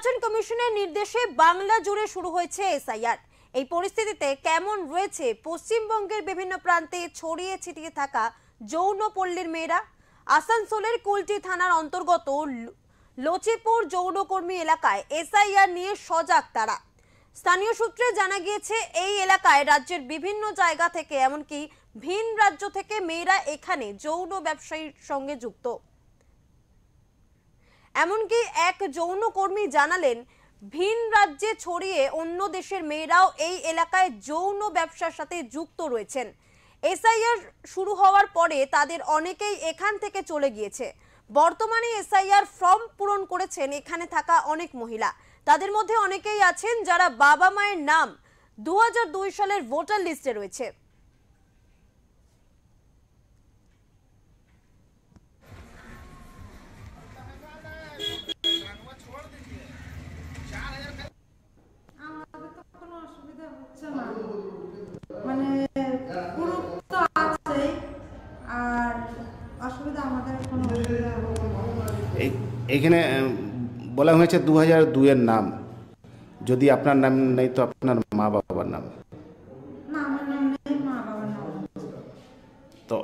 নির্বাচন কমিশনের নির্দেশে বাংলা জুড়ে শুরু হয়েছে এসআইআর। এই পরিস্থিতিতে কেমন রয়েছে পশ্চিমবঙ্গের বিভিন্ন প্রান্তে ছড়িয়ে ছিটিয়ে থাকা যৌনপল্লীর মেয়েরা? আসানসোলের কুলটি থানার অন্তর্গত লচিপুর যৌনকর্মী এলাকায় এসআইআর নিয়ে সজাগ তারা। স্থানীয় সূত্রে জানা গিয়েছে এই এলাকায় রাজ্যের বিভিন্ন জায়গা থেকে এমনকি ভিন রাজ্য থেকে মেয়েরা এখানে যৌন ব্যবসায়ীর সঙ্গে যুক্ত। এমনকি এক যৌনকর্মী জানালেন, ভিন রাজ্যে ছড়িয়ে অন্য দেশের মেয়েরাও এই এলাকায় যৌন ব্যবসার সাথে যুক্ত রয়েছেন। এসআইআর শুরু হওয়ার পরে তাদের অনেকেই এখান থেকে চলে গিয়েছে। বর্তমানে এসআইআর ফর্ম পূরণ করেছেন এখানে থাকা অনেক মহিলা। তাদের মধ্যে অনেকেই আছেন যারা বাবা মায়ের নাম 2002 সালের ভোটার লিস্টে রয়েছে। এখানে বলা হয়েছে 2002-এর নাম, যদি আপনার নাম নেই তো আপনার মা বাবার নাম। তো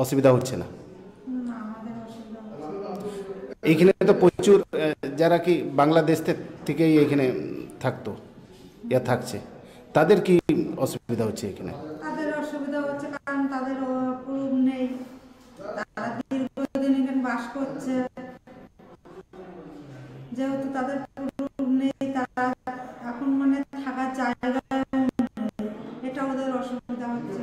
অসুবিধা হচ্ছে না? এইখানে তো প্রচুর যারা কি বাংলাদেশ থেকেই এখানে থাকতো ইয়া থাকছে, তাদের কি অসুবিধা হচ্ছে? এখানে তাদের অসুবিধা হচ্ছে কারণ তাদের প্রুফ নেই, তারা দীর্ঘদিন এখানে বাস করছে, যেহেতু তাদের প্রুফ নেই তারা এখন মানে থাকার জায়গা, এটা ওদের অসুবিধা হচ্ছে।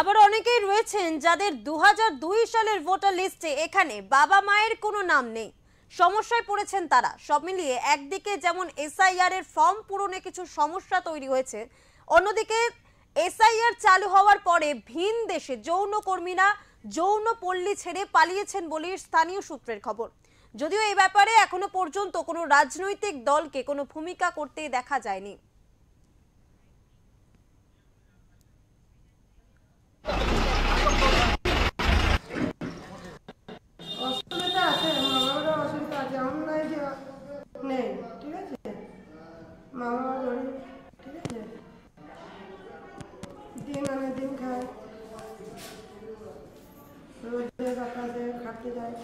আবার অনেকেই রয়েছেন যাদের 2002 সালের ভোটার লিস্টে এখানে বাবা মায়ের কোনো নাম নেই, সমস্যায় পড়েছেন তারা। সব মিলিয়ে একদিকে যেমন এসআইআর এর ফর্ম পূরণে কিছু সমস্যা তৈরি হয়েছে, অন্যদিকে এসআইআর চালু হওয়ার পরে ভিন দেশে যৌনকর্মীরা যৌনপল্লী ছেড়ে পালিয়েছেন বলে স্থানীয় সূত্রের খবর। যদিও এই ব্যাপারে এখনো পর্যন্ত কোনো রাজনৈতিক দলকে কোনো ভূমিকা করতে দেখা যায়নি। অসুবিধা আছে, মা বাবারও অসুবিধা আছে, এমন নয় যে নেই, ঠিক আছে? মা বাবা গরিব, ঠিক আছে, দিন আনে দিন খায়,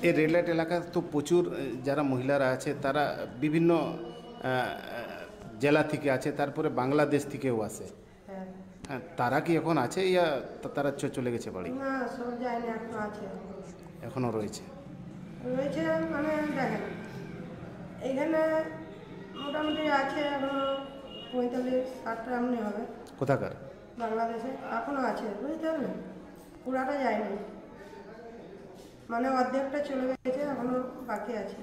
এই রেললাইট এলাকায় তো প্রচুর যারা মহিলারা আছে তারা বিভিন্ন জেলা থেকে আছে, তারপরে বাংলাদেশ থেকেও আসে। হ্যাঁ, তারা কি এখন আছে ইয়া তারা চলে গেছে বাড়ি? না, সব যায়নি, এখনো আছে, এখনো রয়েছে। মানে দেখেন এখানে মোটামুটি আছে এখনো 45-60টা এমনি হবে। কোথাকার? বাংলাদেশে এখনো আছে, বুঝতে পারলেন? পুরাটা যায়নি, মানে অর্ধেকটা চলে গেছে, এখনো বাকি আছে।